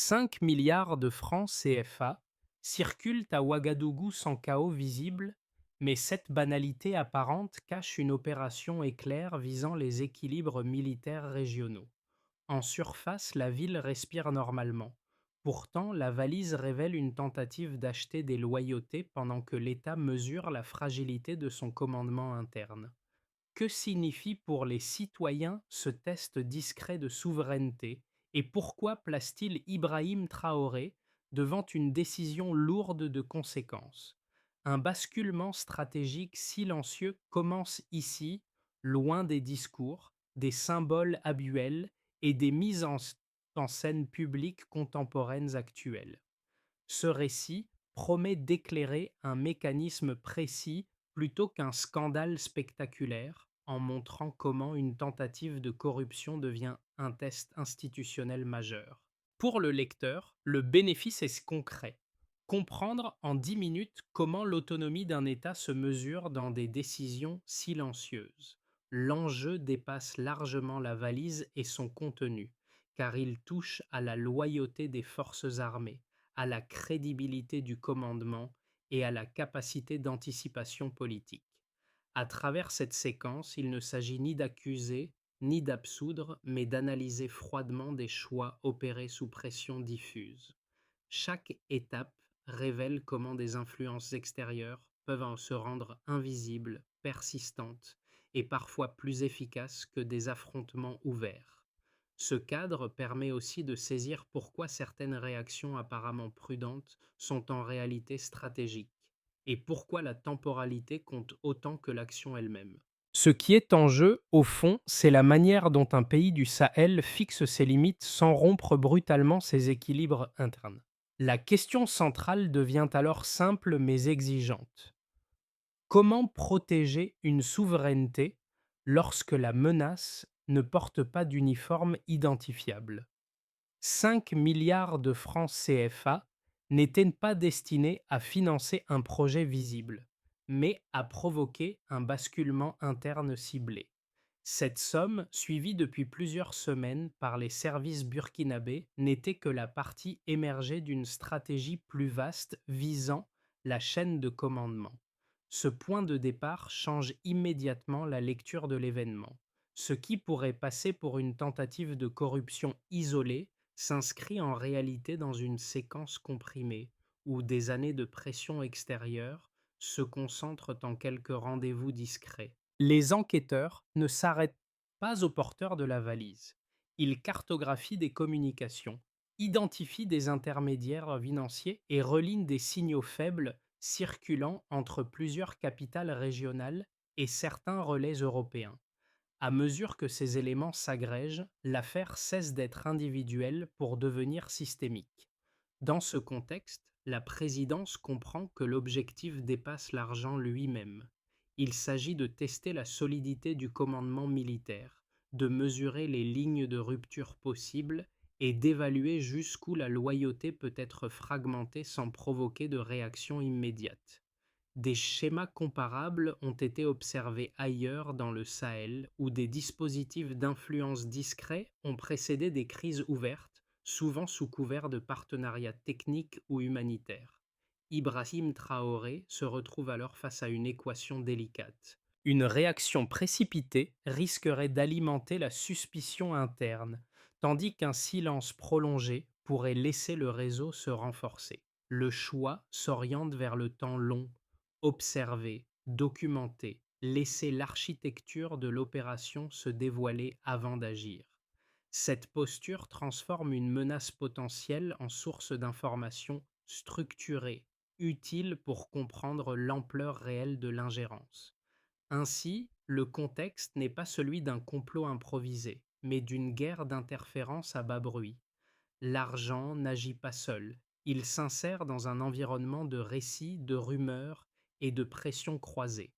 5 milliards de francs CFA circulent à Ouagadougou sans chaos visible, mais cette banalité apparente cache une opération éclair visant les équilibres militaires régionaux. En surface, la ville respire normalement. Pourtant, la valise révèle une tentative d'acheter des loyautés pendant que l'État mesure la fragilité de son commandement interne. Que signifie pour les citoyens ce test discret de souveraineté et pourquoi place-t-il Ibrahim Traoré devant une décision lourde de conséquences? Un basculement stratégique silencieux commence ici, loin des discours, des symboles habituels et des en scène publiques contemporaines actuelles. Ce récit promet d'éclairer un mécanisme précis plutôt qu'un scandale spectaculaire, en montrant comment une tentative de corruption devient un test institutionnel majeur. Pour le lecteur, le bénéfice est concret. Comprendre en 10 minutes comment l'autonomie d'un État se mesure dans des décisions silencieuses. L'enjeu dépasse largement la valise et son contenu, car il touche à la loyauté des forces armées, à la crédibilité du commandement et à la capacité d'anticipation politique. À travers cette séquence, il ne s'agit ni d'accuser ni d'absoudre, mais d'analyser froidement des choix opérés sous pression diffuse. Chaque étape révèle comment des influences extérieures peuvent se rendre invisibles, persistantes et parfois plus efficaces que des affrontements ouverts. Ce cadre permet aussi de saisir pourquoi certaines réactions apparemment prudentes sont en réalité stratégiques et pourquoi la temporalité compte autant que l'action elle-même. Ce qui est en jeu, au fond, c'est la manière dont un pays du Sahel fixe ses limites sans rompre brutalement ses équilibres internes. La question centrale devient alors simple mais exigeante. Comment protéger une souveraineté lorsque la menace ne porte pas d'uniforme identifiable? 5 milliards de francs CFA n'étaient pas destinés à financer un projet visible, mais à provoquer un basculement interne ciblé. Cette somme, suivie depuis plusieurs semaines par les services burkinabés, n'était que la partie émergée d'une stratégie plus vaste visant la chaîne de commandement. Ce point de départ change immédiatement la lecture de l'événement. Ce qui pourrait passer pour une tentative de corruption isolée s'inscrit en réalité dans une séquence comprimée, où des années de pression extérieure se concentrent en quelques rendez-vous discrets. Les enquêteurs ne s'arrêtent pas aux porteurs de la valise. Ils cartographient des communications, identifient des intermédiaires financiers et relignent des signaux faibles circulant entre plusieurs capitales régionales et certains relais européens. À mesure que ces éléments s'agrègent, l'affaire cesse d'être individuelle pour devenir systémique. Dans ce contexte, la présidence comprend que l'objectif dépasse l'argent lui-même. Il s'agit de tester la solidité du commandement militaire, de mesurer les lignes de rupture possibles et d'évaluer jusqu'où la loyauté peut être fragmentée sans provoquer de réaction immédiate. Des schémas comparables ont été observés ailleurs dans le Sahel, où des dispositifs d'influence discrets ont précédé des crises ouvertes, souvent sous couvert de partenariats techniques ou humanitaires. Ibrahim Traoré se retrouve alors face à une équation délicate. Une réaction précipitée risquerait d'alimenter la suspicion interne, tandis qu'un silence prolongé pourrait laisser le réseau se renforcer. Le choix s'oriente vers le temps long: observer, documenter, laisser l'architecture de l'opération se dévoiler avant d'agir. Cette posture transforme une menace potentielle en source d'informations structurée, utile pour comprendre l'ampleur réelle de l'ingérence. Ainsi, le contexte n'est pas celui d'un complot improvisé, mais d'une guerre d'interférences à bas bruit. L'argent n'agit pas seul, il s'insère dans un environnement de récits, de rumeurs et de pressions croisées.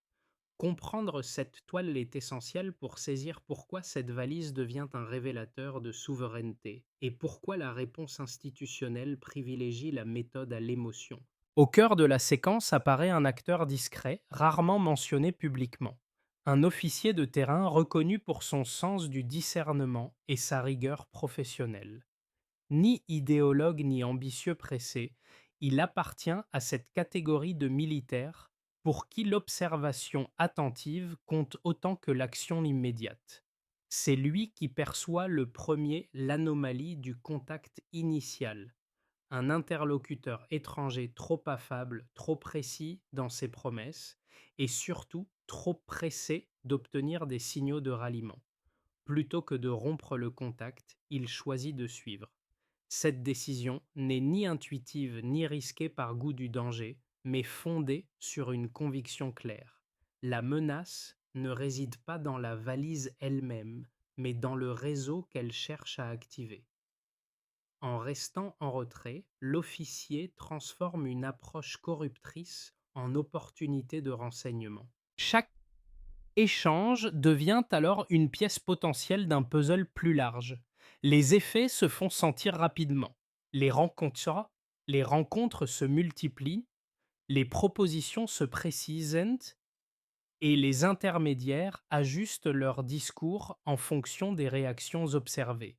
Comprendre cette toile est essentiel pour saisir pourquoi cette valise devient un révélateur de souveraineté et pourquoi la réponse institutionnelle privilégie la méthode à l'émotion. Au cœur de la séquence apparaît un acteur discret, rarement mentionné publiquement. Un officier de terrain reconnu pour son sens du discernement et sa rigueur professionnelle. Ni idéologue ni ambitieux pressé, il appartient à cette catégorie de militaires pour qui l'observation attentive compte autant que l'action immédiate. C'est lui qui perçoit le premier l'anomalie du contact initial, un interlocuteur étranger trop affable, trop précis dans ses promesses et surtout trop pressé d'obtenir des signaux de ralliement. Plutôt que de rompre le contact, il choisit de suivre. Cette décision n'est ni intuitive ni risquée par goût du danger, mais fondée sur une conviction claire. La menace ne réside pas dans la valise elle-même, mais dans le réseau qu'elle cherche à activer. En restant en retrait, l'officier transforme une approche corruptrice en opportunité de renseignement. Chaque échange devient alors une pièce potentielle d'un puzzle plus large. Les effets se font sentir rapidement. Les rencontres, les rencontres se multiplient, les propositions se précisent et les intermédiaires ajustent leur discours en fonction des réactions observées.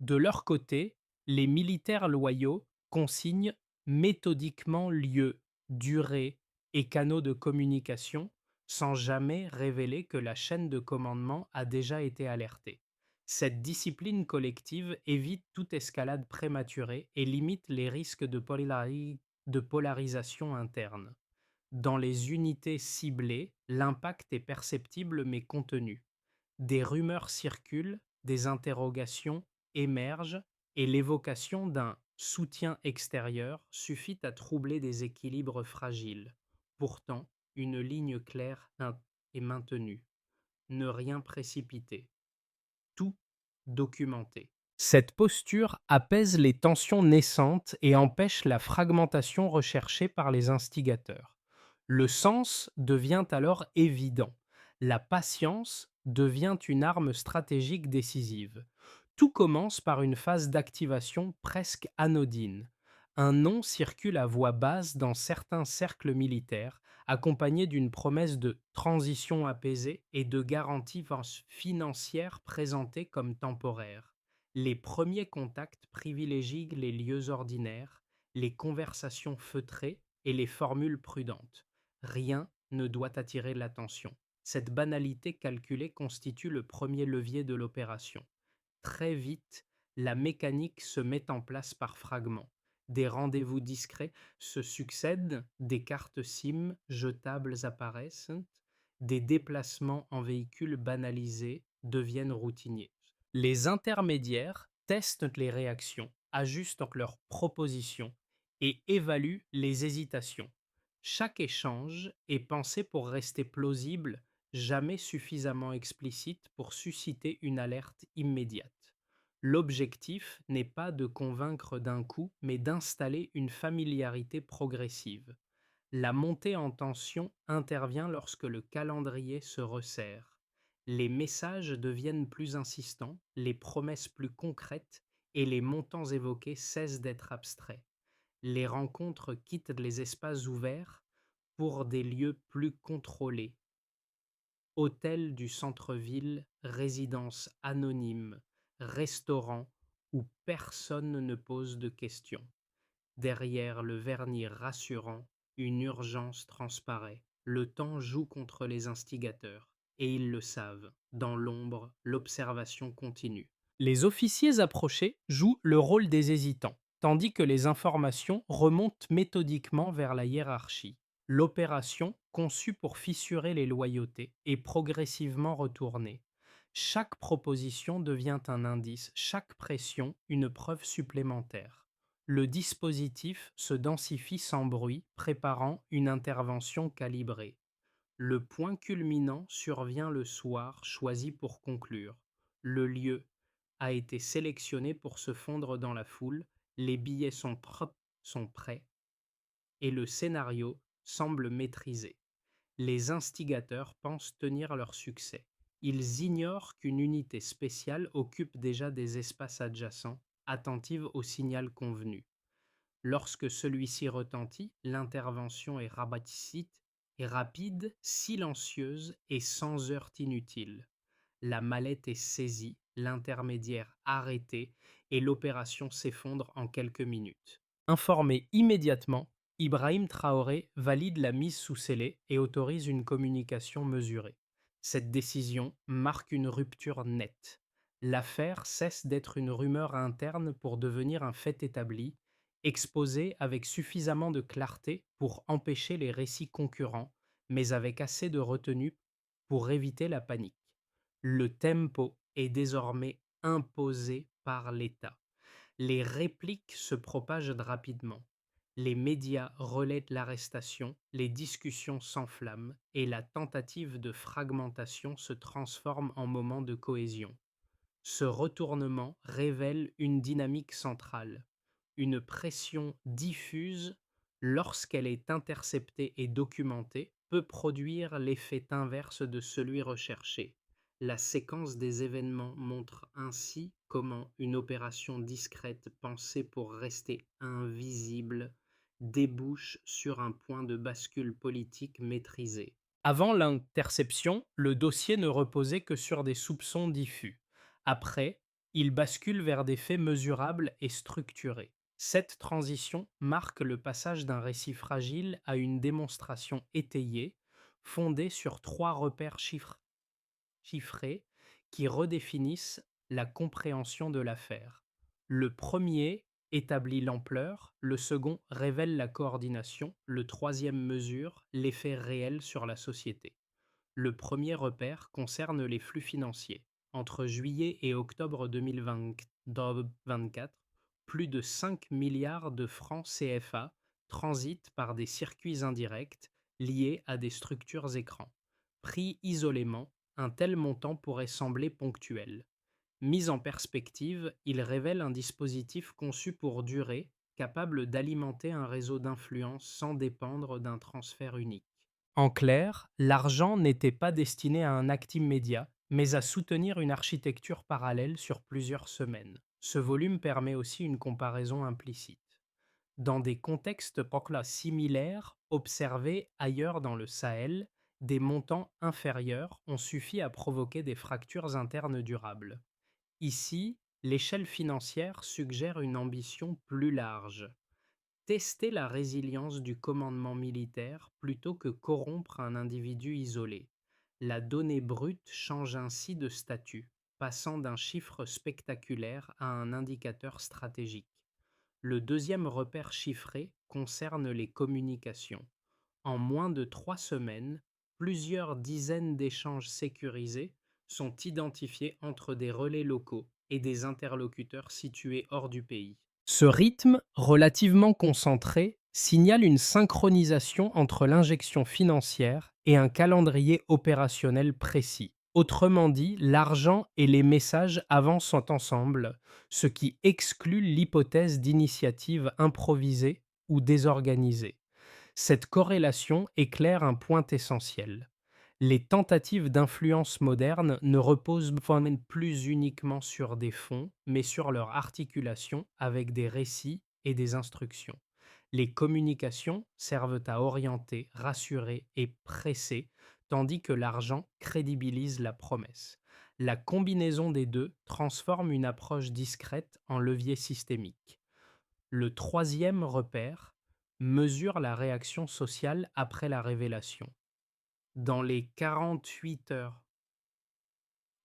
De leur côté, les militaires loyaux consignent méthodiquement lieu, durée et canaux de communication sans jamais révéler que la chaîne de commandement a déjà été alertée. Cette discipline collective évite toute escalade prématurée et limite les risques de polarisation interne. Dans les unités ciblées, l'impact est perceptible mais contenu. Des rumeurs circulent, des interrogations émergent et l'évocation d'un soutien extérieur suffit à troubler des équilibres fragiles. Pourtant, une ligne claire est maintenue. Ne rien précipiter. Tout documenter. Cette posture apaise les tensions naissantes et empêche la fragmentation recherchée par les instigateurs. Le sens devient alors évident. La patience devient une arme stratégique décisive. Tout commence par une phase d'activation presque anodine. Un nom circule à voix basse dans certains cercles militaires, accompagné d'une promesse de transition apaisée et de garanties financières présentées comme temporaires. Les premiers contacts privilégient les lieux ordinaires, les conversations feutrées et les formules prudentes. Rien ne doit attirer l'attention. Cette banalité calculée constitue le premier levier de l'opération. Très vite, la mécanique se met en place par fragments. Des rendez-vous discrets se succèdent, des cartes SIM jetables apparaissent, des déplacements en véhicules banalisés deviennent routiniers. Les intermédiaires testent les réactions, ajustent leurs propositions et évaluent les hésitations. Chaque échange est pensé pour rester plausible, jamais suffisamment explicite pour susciter une alerte immédiate. L'objectif n'est pas de convaincre d'un coup, mais d'installer une familiarité progressive. La montée en tension intervient lorsque le calendrier se resserre. Les messages deviennent plus insistants, les promesses plus concrètes et les montants évoqués cessent d'être abstraits. Les rencontres quittent les espaces ouverts pour des lieux plus contrôlés. Hôtels du centre-ville, résidences anonymes, restaurants où personne ne pose de questions. Derrière le vernis rassurant, une urgence transparaît. Le temps joue contre les instigateurs, et ils le savent. Dans l'ombre, l'observation continue. Les officiers approchés jouent le rôle des hésitants, tandis que les informations remontent méthodiquement vers la hiérarchie. L'opération, conçue pour fissurer les loyautés, est progressivement retournée. Chaque proposition devient un indice, chaque pression une preuve supplémentaire. Le dispositif se densifie sans bruit, préparant une intervention calibrée. Le point culminant survient le soir choisi pour conclure. Le lieu a été sélectionné pour se fondre dans la foule, les billets sont prêts et le scénario semble maîtrisé. Les instigateurs pensent tenir leur succès. Ils ignorent qu'une unité spéciale occupe déjà des espaces adjacents, attentive au signal convenu. Lorsque celui-ci retentit, l'intervention est rapide, silencieuse et sans heurts inutiles. La mallette est saisie, l'intermédiaire arrêté et l'opération s'effondre en quelques minutes. Informé immédiatement, Ibrahim Traoré valide la mise sous scellé et autorise une communication mesurée. Cette décision marque une rupture nette. L'affaire cesse d'être une rumeur interne pour devenir un fait établi, exposé avec suffisamment de clarté pour empêcher les récits concurrents, mais avec assez de retenue pour éviter la panique. Le tempo est désormais imposé par l'État. Les répliques se propagent rapidement. Les médias relaient l'arrestation, les discussions s'enflamment et la tentative de fragmentation se transforme en moment de cohésion. Ce retournement révèle une dynamique centrale. Une pression diffuse, lorsqu'elle est interceptée et documentée, peut produire l'effet inverse de celui recherché. La séquence des événements montre ainsi comment une opération discrète pensée pour rester invisible débouche sur un point de bascule politique maîtrisé. Avant l'interception, le dossier ne reposait que sur des soupçons diffus. Après, il bascule vers des faits mesurables et structurés. Cette transition marque le passage d'un récit fragile à une démonstration étayée, fondée sur trois repères chiffrés qui redéfinissent la compréhension de l'affaire. Le premier établit l'ampleur, le second révèle la coordination, le troisième mesure l'effet réel sur la société. Le premier repère concerne les flux financiers. Entre juillet et octobre 2024, plus de 5 milliards de francs CFA transitent par des circuits indirects liés à des structures écrans. Pris isolément, un tel montant pourrait sembler ponctuel. Mis en perspective, il révèle un dispositif conçu pour durer, capable d'alimenter un réseau d'influence sans dépendre d'un transfert unique. En clair, l'argent n'était pas destiné à un acte immédiat, mais à soutenir une architecture parallèle sur plusieurs semaines. Ce volume permet aussi une comparaison implicite. Dans des contextes similaires observés ailleurs dans le Sahel, des montants inférieurs ont suffi à provoquer des fractures internes durables. Ici, l'échelle financière suggère une ambition plus large. Tester la résilience du commandement militaire plutôt que corrompre un individu isolé. La donnée brute change ainsi de statut, passant d'un chiffre spectaculaire à un indicateur stratégique. Le deuxième repère chiffré concerne les communications. En moins de 3 semaines, plusieurs dizaines d'échanges sécurisés sont identifiés entre des relais locaux et des interlocuteurs situés hors du pays. Ce rythme, relativement concentré, signale une synchronisation entre l'injection financière et un calendrier opérationnel précis. Autrement dit, l'argent et les messages avancent ensemble, ce qui exclut l'hypothèse d'initiative improvisée ou désorganisée. Cette corrélation éclaire un point essentiel. Les tentatives d'influence moderne ne reposent plus uniquement sur des fonds, mais sur leur articulation avec des récits et des instructions. Les communications servent à orienter, rassurer et presser, tandis que l'argent crédibilise la promesse. La combinaison des deux transforme une approche discrète en levier systémique. Le troisième repère mesure la réaction sociale après la révélation. Dans les 48 heures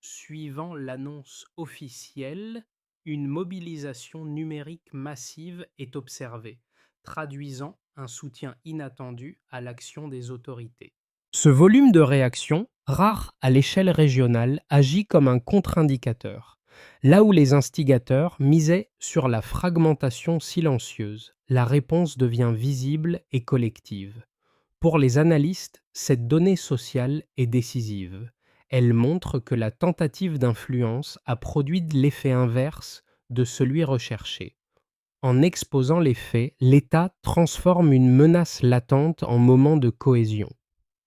suivant l'annonce officielle, une mobilisation numérique massive est observée, traduisant un soutien inattendu à l'action des autorités. Ce volume de réaction, rare à l'échelle régionale, agit comme un contre-indicateur. Là où les instigateurs misaient sur la fragmentation silencieuse, la réponse devient visible et collective. Pour les analystes, cette donnée sociale est décisive. Elle montre que la tentative d'influence a produit l'effet inverse de celui recherché. En exposant les faits, l'État transforme une menace latente en moment de cohésion.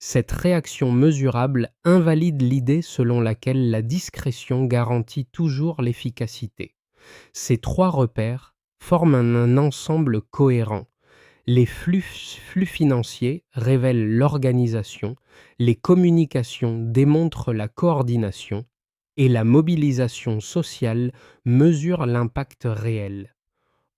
Cette réaction mesurable invalide l'idée selon laquelle la discrétion garantit toujours l'efficacité. Ces trois repères forment un ensemble cohérent. Les flux financiers révèlent l'organisation, les communications démontrent la coordination et la mobilisation sociale mesurent l'impact réel.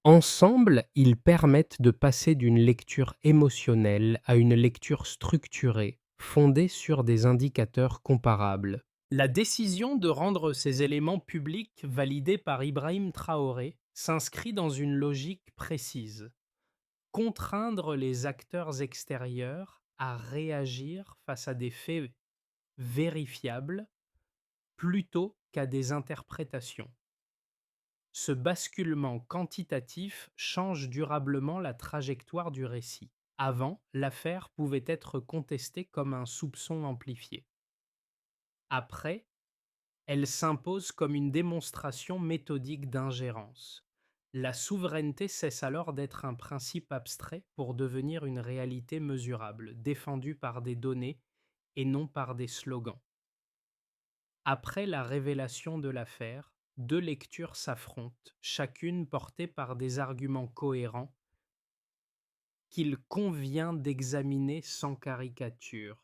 Ensemble, ils permettent de passer d'une lecture émotionnelle à une lecture structurée, fondée sur des indicateurs comparables. La décision de rendre ces éléments publics validés par Ibrahim Traoré s'inscrit dans une logique précise: contraindre les acteurs extérieurs à réagir face à des faits vérifiables plutôt qu'à des interprétations. Ce basculement quantitatif change durablement la trajectoire du récit. Avant, l'affaire pouvait être contestée comme un soupçon amplifié. Après, elle s'impose comme une démonstration méthodique d'ingérence. La souveraineté cesse alors d'être un principe abstrait pour devenir une réalité mesurable, défendue par des données et non par des slogans. Après la révélation de l'affaire, deux lectures s'affrontent, chacune portée par des arguments cohérents qu'il convient d'examiner sans caricature.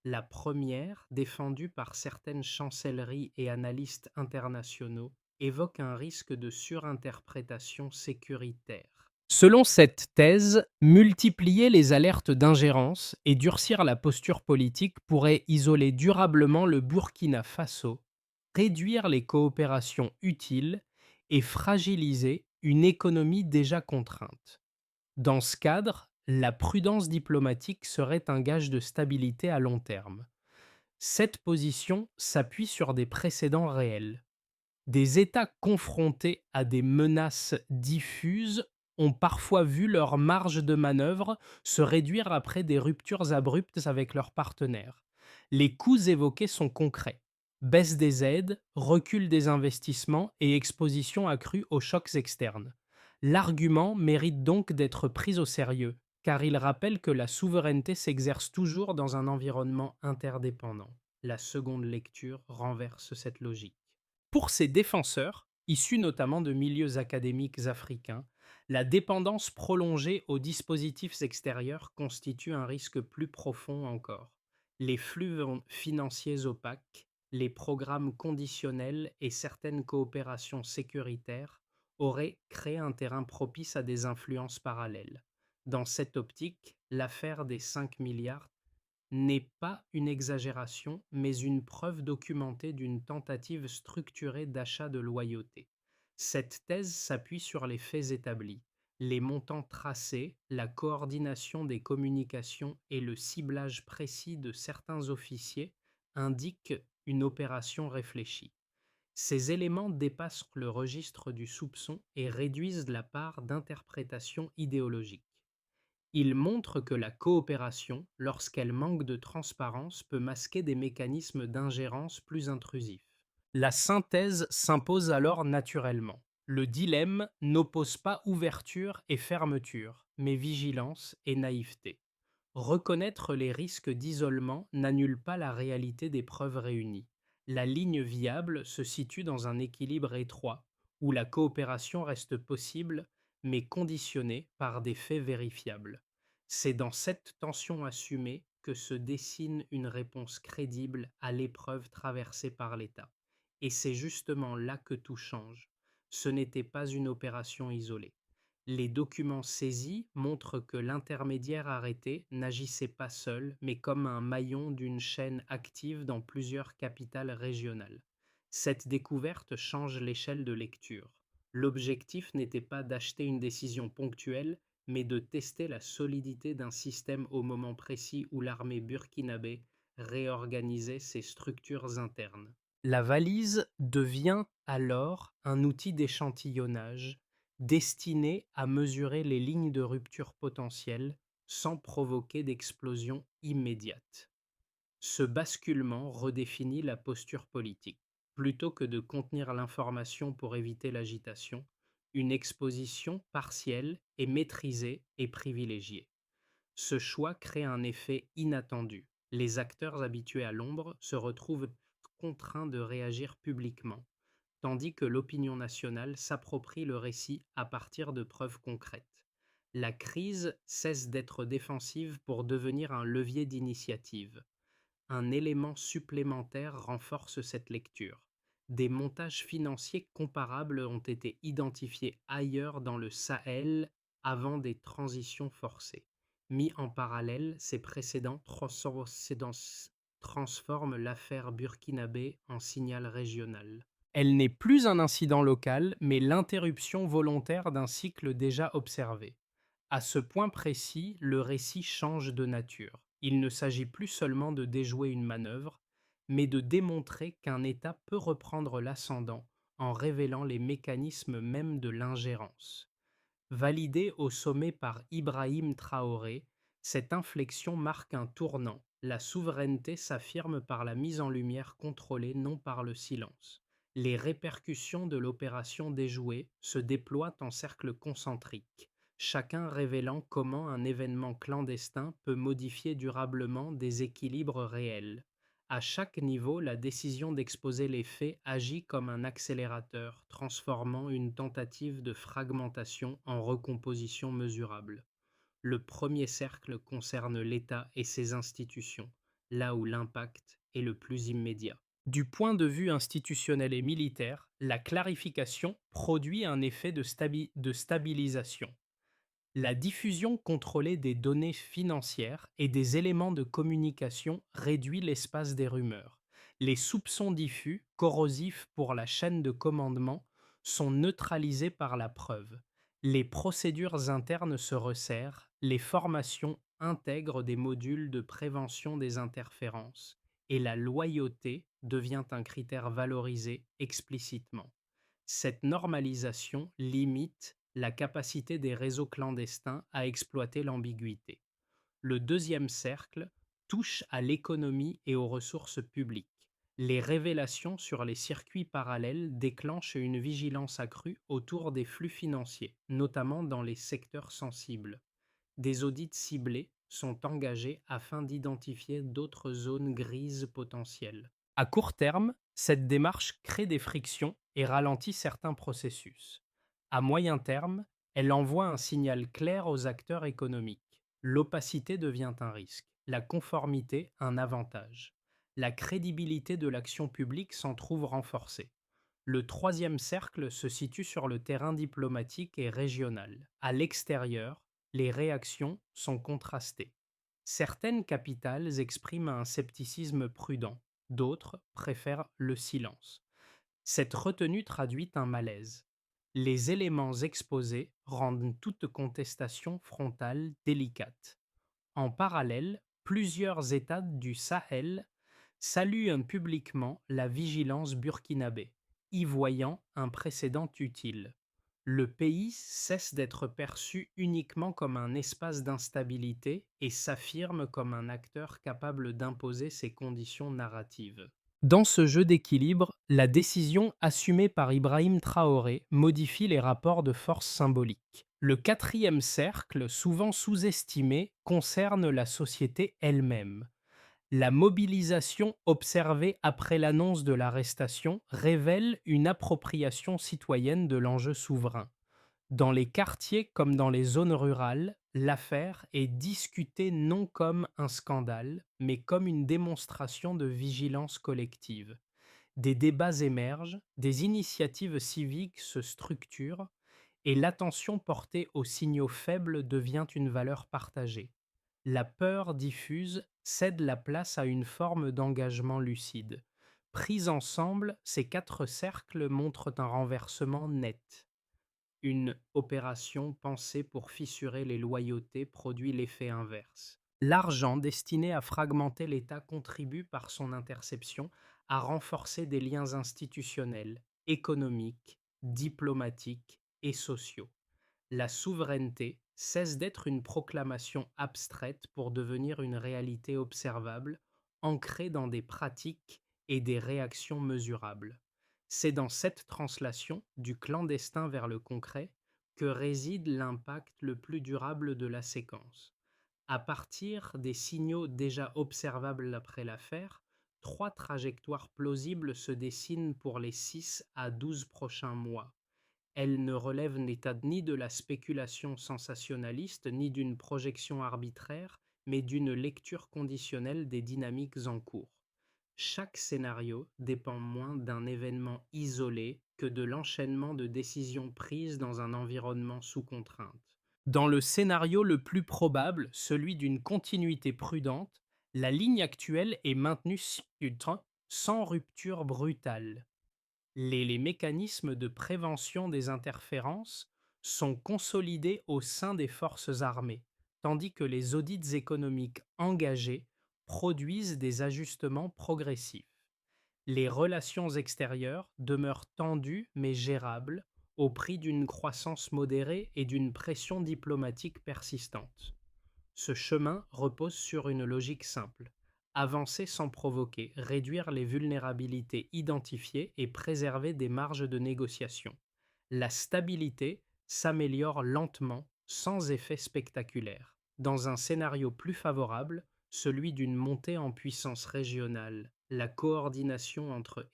La première, défendue par certaines chancelleries et analystes internationaux, évoque un risque de surinterprétation sécuritaire. Selon cette thèse, multiplier les alertes d'ingérence et durcir la posture politique pourrait isoler durablement le Burkina Faso, réduire les coopérations utiles et fragiliser une économie déjà contrainte. Dans ce cadre, la prudence diplomatique serait un gage de stabilité à long terme. Cette position s'appuie sur des précédents réels. Des États confrontés à des menaces diffuses ont parfois vu leur marge de manœuvre se réduire après des ruptures abruptes avec leurs partenaires. Les coûts évoqués sont concrets: baisse des aides, recul des investissements et exposition accrue aux chocs externes. L'argument mérite donc d'être pris au sérieux, car il rappelle que la souveraineté s'exerce toujours dans un environnement interdépendant. La seconde lecture renverse cette logique. Pour ses défenseurs, issus notamment de milieux académiques africains, la dépendance prolongée aux dispositifs extérieurs constitue un risque plus profond encore. Les flux financiers opaques, les programmes conditionnels et certaines coopérations sécuritaires auraient créé un terrain propice à des influences parallèles. Dans cette optique, l'affaire des 5 milliards n'est pas une exagération, mais une preuve documentée d'une tentative structurée d'achat de loyauté. Cette thèse s'appuie sur les faits établis: les montants tracés, la coordination des communications et le ciblage précis de certains officiers indiquent une opération réfléchie. Ces éléments dépassent le registre du soupçon et réduisent la part d'interprétation idéologique. Il montre que la coopération, lorsqu'elle manque de transparence, peut masquer des mécanismes d'ingérence plus intrusifs. La synthèse s'impose alors naturellement. Le dilemme n'oppose pas ouverture et fermeture, mais vigilance et naïveté. Reconnaître les risques d'isolement n'annule pas la réalité des preuves réunies. La ligne viable se situe dans un équilibre étroit, où la coopération reste possible, mais conditionnée par des faits vérifiables. C'est dans cette tension assumée que se dessine une réponse crédible à l'épreuve traversée par l'État. Et c'est justement là que tout change. Ce n'était pas une opération isolée. Les documents saisis montrent que l'intermédiaire arrêté n'agissait pas seul, mais comme un maillon d'une chaîne active dans plusieurs capitales régionales. Cette découverte change l'échelle de lecture. L'objectif n'était pas d'acheter une décision ponctuelle, mais de tester la solidité d'un système au moment précis où l'armée burkinabé réorganisait ses structures internes. La valise devient alors un outil d'échantillonnage destiné à mesurer les lignes de rupture potentielles sans provoquer d'explosion immédiate. Ce basculement redéfinit la posture politique. Plutôt que de contenir l'information pour éviter l'agitation, une exposition partielle et maîtrisée est privilégiée. Ce choix crée un effet inattendu. Les acteurs habitués à l'ombre se retrouvent contraints de réagir publiquement, tandis que l'opinion nationale s'approprie le récit à partir de preuves concrètes. La crise cesse d'être défensive pour devenir un levier d'initiative. Un élément supplémentaire renforce cette lecture: Des montages financiers comparables ont été identifiés ailleurs dans le Sahel avant des transitions forcées. Mis en parallèle, ces transforment l'affaire burkinabé en signal régional. Elle n'est plus un incident local, mais l'interruption volontaire d'un cycle déjà observé. À ce point précis, le récit change de nature. Il ne s'agit plus seulement de déjouer une manœuvre, mais de démontrer qu'un État peut reprendre l'ascendant en révélant les mécanismes mêmes de l'ingérence. Validée au sommet par Ibrahim Traoré, cette inflexion marque un tournant. La souveraineté s'affirme par la mise en lumière contrôlée, non par le silence. Les répercussions de l'opération déjouée se déploient en cercles concentriques, chacun révélant comment un événement clandestin peut modifier durablement des équilibres réels. À chaque niveau, la décision d'exposer les faits agit comme un accélérateur, transformant une tentative de fragmentation en recomposition mesurable. Le premier cercle concerne l'État et ses institutions, là où l'impact est le plus immédiat. Du point de vue institutionnel et militaire, la clarification produit un effet de stabilisation. La diffusion contrôlée des données financières et des éléments de communication réduit l'espace des rumeurs. Les soupçons diffus, corrosifs pour la chaîne de commandement, sont neutralisés par la preuve. Les procédures internes se resserrent, les formations intègrent des modules de prévention des interférences, et la loyauté devient un critère valorisé explicitement. Cette normalisation limite la capacité des réseaux clandestins à exploiter l'ambiguïté. Le deuxième cercle touche à l'économie et aux ressources publiques. Les révélations sur les circuits parallèles déclenchent une vigilance accrue autour des flux financiers, notamment dans les secteurs sensibles. Des audits ciblés sont engagés afin d'identifier d'autres zones grises potentielles. À court terme, cette démarche crée des frictions et ralentit certains processus. À moyen terme, elle envoie un signal clair aux acteurs économiques. L'opacité devient un risque, la conformité un avantage. La crédibilité de l'action publique s'en trouve renforcée. Le troisième cercle se situe sur le terrain diplomatique et régional. À l'extérieur, les réactions sont contrastées. Certaines capitales expriment un scepticisme prudent, d'autres préfèrent le silence. Cette retenue traduit un malaise. Les éléments exposés rendent toute contestation frontale délicate. En parallèle, plusieurs États du Sahel saluent publiquement la vigilance burkinabé, y voyant un précédent utile. Le pays cesse d'être perçu uniquement comme un espace d'instabilité et s'affirme comme un acteur capable d'imposer ses conditions narratives. Dans ce jeu d'équilibre, la décision assumée par Ibrahim Traoré modifie les rapports de force symboliques. Le quatrième cercle, souvent sous-estimé, concerne la société elle-même. La mobilisation observée après l'annonce de l'arrestation révèle une appropriation citoyenne de l'enjeu souverain. Dans les quartiers comme dans les zones rurales, l'affaire est discutée non comme un scandale, mais comme une démonstration de vigilance collective. Des débats émergent, des initiatives civiques se structurent, et l'attention portée aux signaux faibles devient une valeur partagée. La peur diffuse cède la place à une forme d'engagement lucide. Pris ensemble, ces quatre cercles montrent un renversement net. Une opération pensée pour fissurer les loyautés produit l'effet inverse. L'argent destiné à fragmenter l'État contribue par son interception à renforcer des liens institutionnels, économiques, diplomatiques et sociaux. La souveraineté cesse d'être une proclamation abstraite pour devenir une réalité observable, ancrée dans des pratiques et des réactions mesurables. C'est dans cette translation du clandestin vers le concret que réside l'impact le plus durable de la séquence. À partir des signaux déjà observables après l'affaire, trois trajectoires plausibles se dessinent pour les 6 à 12 prochains mois. Elle ne relève ni de la spéculation sensationnaliste, ni d'une projection arbitraire, mais d'une lecture conditionnelle des dynamiques en cours. Chaque scénario dépend moins d'un événement isolé que de l'enchaînement de décisions prises dans un environnement sous contrainte. Dans le scénario le plus probable, celui d'une continuité prudente, la ligne actuelle est maintenue sans rupture brutale. Les mécanismes de prévention des interférences sont consolidés au sein des forces armées, tandis que les audits économiques engagés produisent des ajustements progressifs. Les relations extérieures demeurent tendues mais gérables au prix d'une croissance modérée et d'une pression diplomatique persistante. Ce chemin repose sur une logique simple: avancer sans provoquer, réduire les vulnérabilités identifiées et préserver des marges de négociation. La stabilité s'améliore lentement, sans effet spectaculaire. Dans un scénario plus favorable, celui d'une montée en puissance régionale, la coordination entre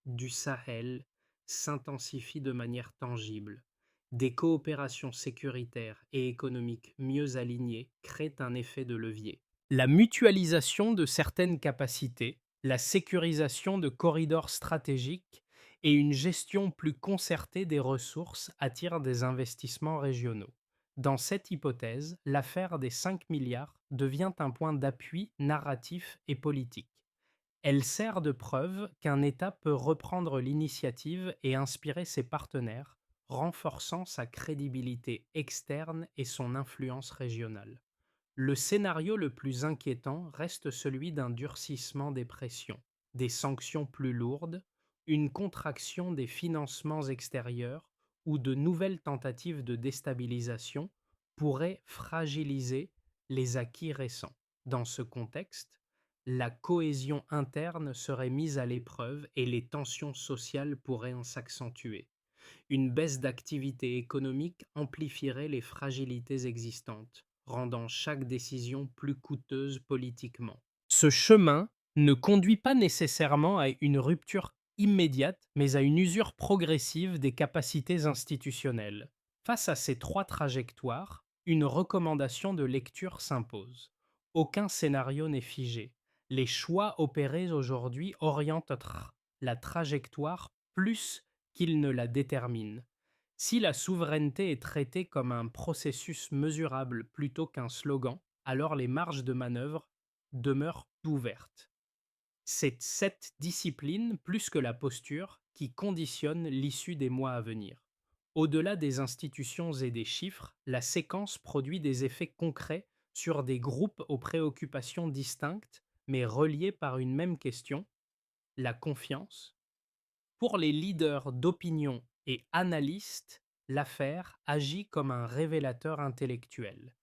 du Sahel s'intensifie de manière tangible. Des coopérations sécuritaires et économiques mieux alignées créent un effet de levier. La mutualisation de certaines capacités, la sécurisation de corridors stratégiques et une gestion plus concertée des ressources attirent des investissements régionaux. Dans cette hypothèse, l'affaire des 5 milliards devient un point d'appui narratif et politique. Elle sert de preuve qu'un État peut reprendre l'initiative et inspirer ses partenaires, renforçant sa crédibilité externe et son influence régionale. Le scénario le plus inquiétant reste celui d'un durcissement des pressions, des sanctions plus lourdes, une contraction des financements extérieurs ou de nouvelles tentatives de déstabilisation pourraient fragiliser les acquis récents. Dans ce contexte, la cohésion interne serait mise à l'épreuve et les tensions sociales pourraient en s'accentuer. Une baisse d'activité économique amplifierait les fragilités existantes, rendant chaque décision plus coûteuse politiquement. Ce chemin ne conduit pas nécessairement à une rupture immédiate, mais à une usure progressive des capacités institutionnelles. Face à ces trois trajectoires, une recommandation de lecture s'impose. Aucun scénario n'est figé. Les choix opérés aujourd'hui orientent la trajectoire plus qu'ils ne la déterminent. Si la souveraineté est traitée comme un processus mesurable plutôt qu'un slogan, alors les marges de manœuvre demeurent ouvertes. C'est cette discipline, plus que la posture, qui conditionne l'issue des mois à venir. Au-delà des institutions et des chiffres, la séquence produit des effets concrets sur des groupes aux préoccupations distinctes, mais reliés par une même question: la confiance. Pour les leaders d'opinion et analystes, l'affaire agit comme un révélateur intellectuel.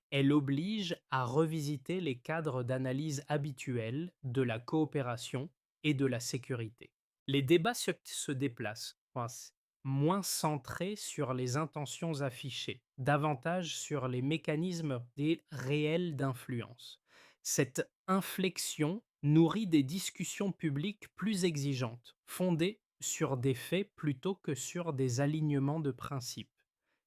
Elle oblige à revisiter les cadres d'analyse habituels de la coopération et de la sécurité. Les débats se déplacent, moins centrés sur les intentions affichées, davantage sur les mécanismes réels d'influence. Cette inflexion nourrit des discussions publiques plus exigeantes, fondées sur des faits plutôt que sur des alignements de principes.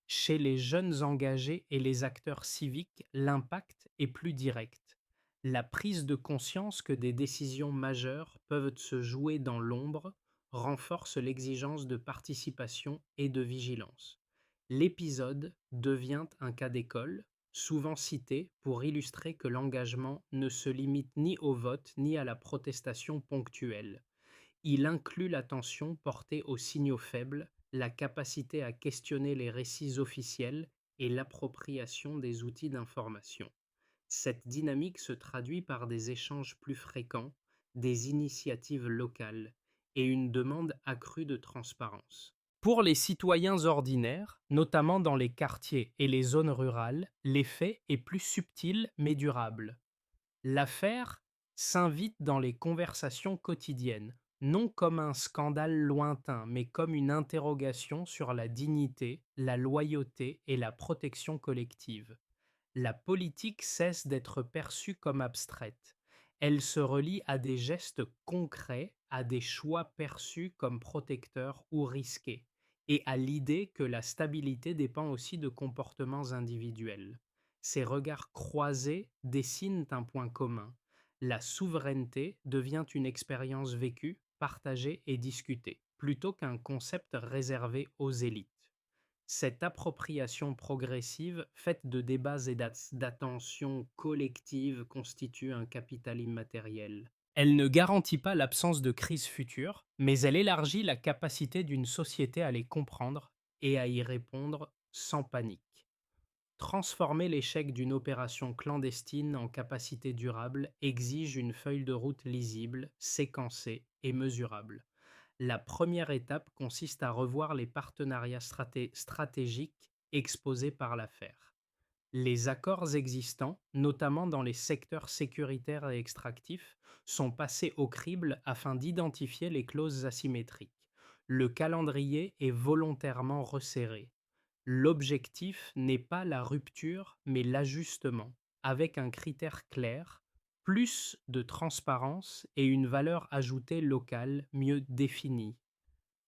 Chez les jeunes engagés et les acteurs civiques, l'impact est plus direct. La prise de conscience que des décisions majeures peuvent se jouer dans l'ombre renforce l'exigence de participation et de vigilance. L'épisode devient un cas d'école, souvent cité pour illustrer que l'engagement ne se limite ni au vote ni à la protestation ponctuelle. Il inclut l'attention portée aux signaux faibles, la capacité à questionner les récits officiels et l'appropriation des outils d'information. Cette dynamique se traduit par des échanges plus fréquents, des initiatives locales et une demande accrue de transparence. Pour les citoyens ordinaires, notamment dans les quartiers et les zones rurales, l'effet est plus subtil mais durable. L'affaire s'invite dans les conversations quotidiennes, non comme un scandale lointain, mais comme une interrogation sur la dignité, la loyauté et la protection collective. La politique cesse d'être perçue comme abstraite. Elle se relie à des gestes concrets, à des choix perçus comme protecteurs ou risqués, et à l'idée que la stabilité dépend aussi de comportements individuels. Ces regards croisés dessinent un point commun: La souveraineté devient une expérience vécue, partagée et discutée, plutôt qu'un concept réservé aux élites. Cette appropriation progressive, faite de débats et d'attention collective, constitue un capital immatériel. Elle ne garantit pas l'absence de crise future, mais elle élargit la capacité d'une société à les comprendre et à y répondre sans panique. Transformer l'échec d'une opération clandestine en capacité durable exige une feuille de route lisible, séquencée et mesurable. La première étape consiste à revoir les partenariats stratégiques exposés par l'affaire. Les accords existants, notamment dans les secteurs sécuritaires et extractifs, sont passés au crible afin d'identifier les clauses asymétriques. Le calendrier est volontairement resserré. L'objectif n'est pas la rupture, mais l'ajustement, avec un critère clair, plus de transparence et une valeur ajoutée locale mieux définie.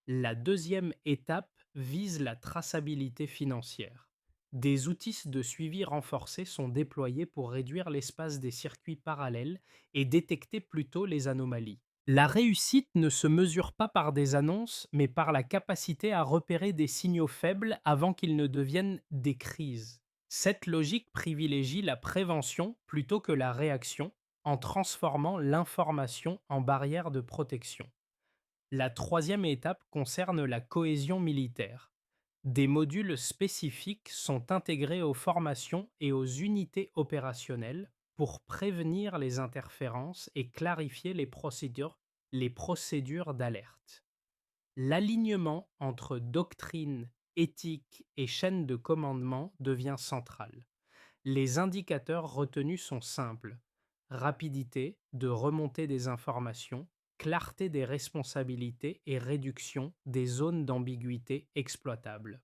La deuxième étape vise la traçabilité financière. Des outils de suivi renforcés sont déployés pour réduire l'espace des circuits parallèles et détecter plus tôt les anomalies. La réussite ne se mesure pas par des annonces, mais par la capacité à repérer des signaux faibles avant qu'ils ne deviennent des crises. Cette logique privilégie la prévention plutôt que la réaction en transformant l'information en barrière de protection. La troisième étape concerne la cohésion militaire. Des modules spécifiques sont intégrés aux formations et aux unités opérationnelles pour prévenir les interférences et clarifier les procédures d'alerte. L'alignement entre doctrine, éthique et chaîne de commandement devient central. Les indicateurs retenus sont simples: rapidité de remontée des informations, clarté des responsabilités et réduction des zones d'ambiguïté exploitables.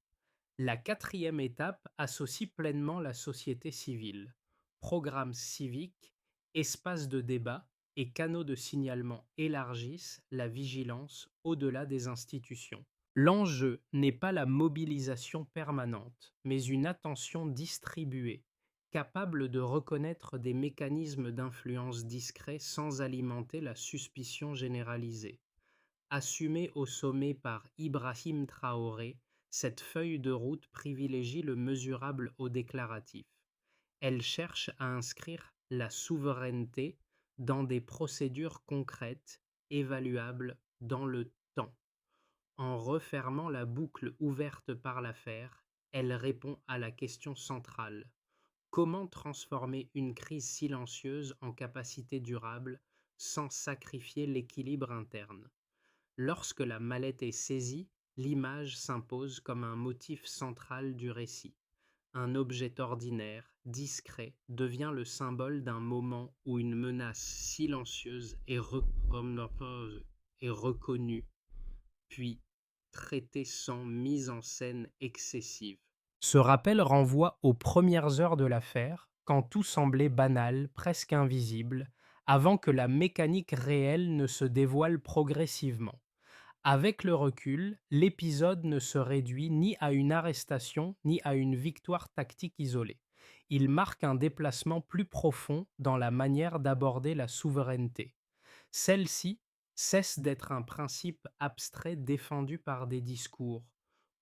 La quatrième étape associe pleinement la société civile. Programmes civiques, espaces de débat et canaux de signalement élargissent la vigilance au-delà des institutions. L'enjeu n'est pas la mobilisation permanente, mais une attention distribuée, capable de reconnaître des mécanismes d'influence discrets sans alimenter la suspicion généralisée. Assumée au sommet par Ibrahim Traoré, cette feuille de route privilégie le mesurable au déclaratif. Elle cherche à inscrire la souveraineté dans des procédures concrètes, évaluables dans le temps. En refermant la boucle ouverte par l'affaire, elle répond à la question centrale: comment transformer une crise silencieuse en capacité durable sans sacrifier l'équilibre interne? Lorsque la mallette est saisie, l'image s'impose comme un motif central du récit. Un objet ordinaire, discret, devient le symbole d'un moment où une menace silencieuse est reconnue, puis traitée sans mise en scène excessive. Ce rappel renvoie aux premières heures de l'affaire, quand tout semblait banal, presque invisible, avant que la mécanique réelle ne se dévoile progressivement. Avec le recul, l'épisode ne se réduit ni à une arrestation ni à une victoire tactique isolée. Il marque un déplacement plus profond dans la manière d'aborder la souveraineté. Celle-ci cesse d'être un principe abstrait défendu par des discours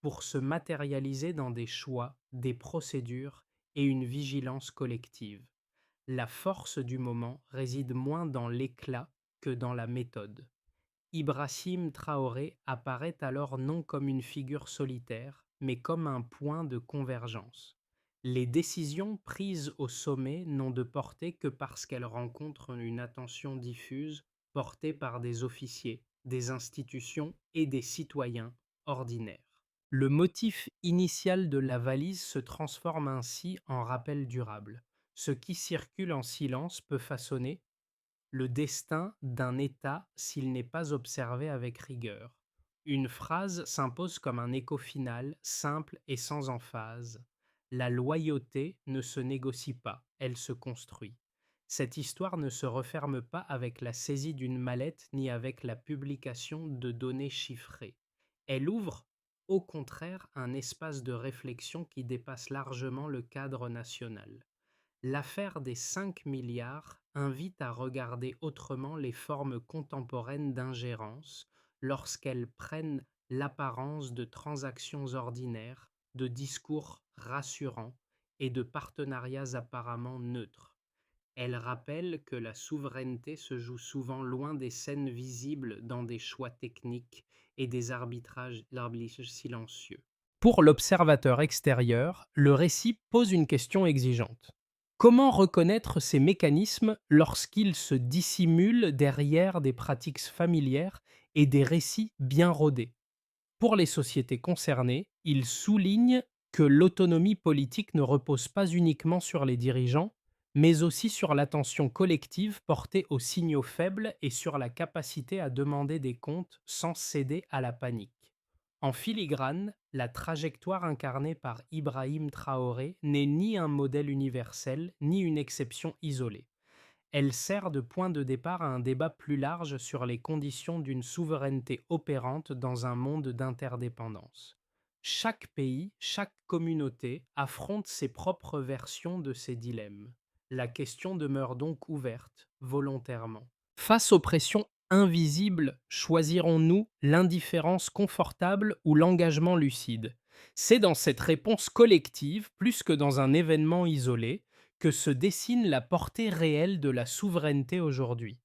pour se matérialiser dans des choix, des procédures et une vigilance collective. La force du moment réside moins dans l'éclat que dans la méthode. Ibrahim Traoré apparaît alors non comme une figure solitaire, mais comme un point de convergence. Les décisions prises au sommet n'ont de portée que parce qu'elles rencontrent une attention diffuse portée par des officiers, des institutions et des citoyens ordinaires. Le motif initial de la valise se transforme ainsi en rappel durable. Ce qui circule en silence peut façonner le destin d'un État s'il n'est pas observé avec rigueur. Une phrase s'impose comme un écho final, simple et sans emphase. La loyauté ne se négocie pas, elle se construit. Cette histoire ne se referme pas avec la saisie d'une mallette ni avec la publication de données chiffrées. Elle ouvre, au contraire, un espace de réflexion qui dépasse largement le cadre national. L'affaire des 5 milliards invite à regarder autrement les formes contemporaines d'ingérence lorsqu'elles prennent l'apparence de transactions ordinaires, de discours rassurants et de partenariats apparemment neutres. Elle rappelle que la souveraineté se joue souvent loin des scènes visibles dans des choix techniques et des arbitrages silencieux. Pour l'observateur extérieur, le récit pose une question exigeante. Comment reconnaître ces mécanismes lorsqu'ils se dissimulent derrière des pratiques familières et des récits bien rodés? Pour les sociétés concernées, il souligne que l'autonomie politique ne repose pas uniquement sur les dirigeants, mais aussi sur l'attention collective portée aux signaux faibles et sur la capacité à demander des comptes sans céder à la panique. En filigrane, la trajectoire incarnée par Ibrahim Traoré n'est ni un modèle universel, ni une exception isolée. Elle sert de point de départ à un débat plus large sur les conditions d'une souveraineté opérante dans un monde d'interdépendance. Chaque pays, chaque communauté affronte ses propres versions de ces dilemmes. La question demeure donc ouverte, volontairement. Face aux pressions invisibles, choisirons-nous l'indifférence confortable ou l'engagement lucide? C'est dans cette réponse collective, plus que dans un événement isolé, que se dessine la portée réelle de la souveraineté aujourd'hui.